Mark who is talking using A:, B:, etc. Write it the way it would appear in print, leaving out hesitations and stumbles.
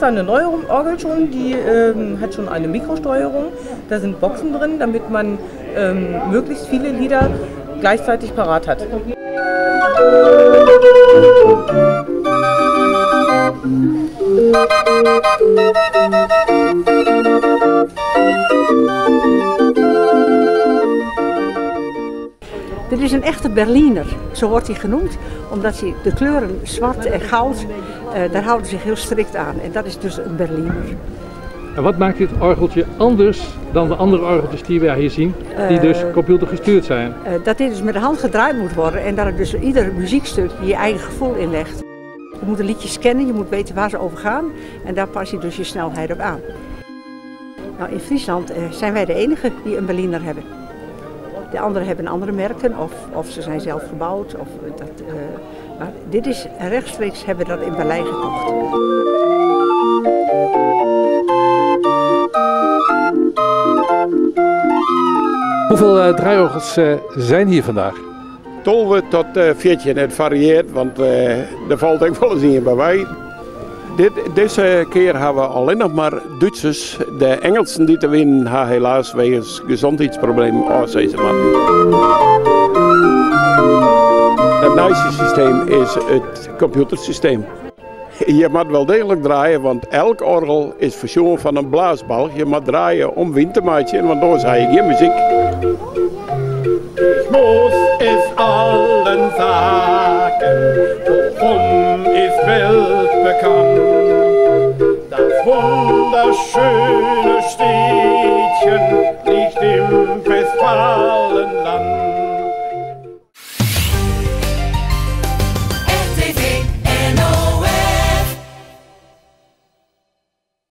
A: extra eine neue Orgel schon, die hat schon eine Mikrosteuerung. Da sind Boxen drin, damit man möglichst viele Lieder gleichzeitig parat hat.
B: Dit is een echte Berliner, zo wordt hij genoemd, omdat hij de kleuren zwart en goud, daar houden zich heel strikt aan. En dat is dus een Berliner.
C: En wat maakt dit orgeltje anders dan de andere orgeltjes die wij hier zien, die dus computergestuurd zijn?
B: Dat dit dus met de hand gedraaid moet worden en dat er dus ieder muziekstuk je eigen gevoel in legt. Je moet een liedje scannen, je moet weten waar ze over gaan en daar pas je dus je snelheid op aan. Nou, in Friesland zijn wij de enige die een Berliner hebben. De anderen hebben andere merken of ze zijn zelf gebouwd. Maar dit is rechtstreeks, hebben we dat in Berlijn gekocht.
C: Hoeveel draaiorgels zijn hier vandaag?
D: 12 tot 14, het varieert, want er valt ook wel eens in bij wij. Deze keer hebben we alleen nog maar Duitsers. De Engelsen die te winnen hebben helaas wegens gezondheidsproblemen afgezezen. Het nieuwste systeem is het computersysteem. Je moet wel degelijk draaien, want elk orgel is verzonnen van een blaasbalg. Je moet draaien om wind te maken, want anders heb je geen muziek.
E: Ich muss es allen sagen, worum ist weltbekannt. Das wunderschöne Städtchen liegt im Westfalen.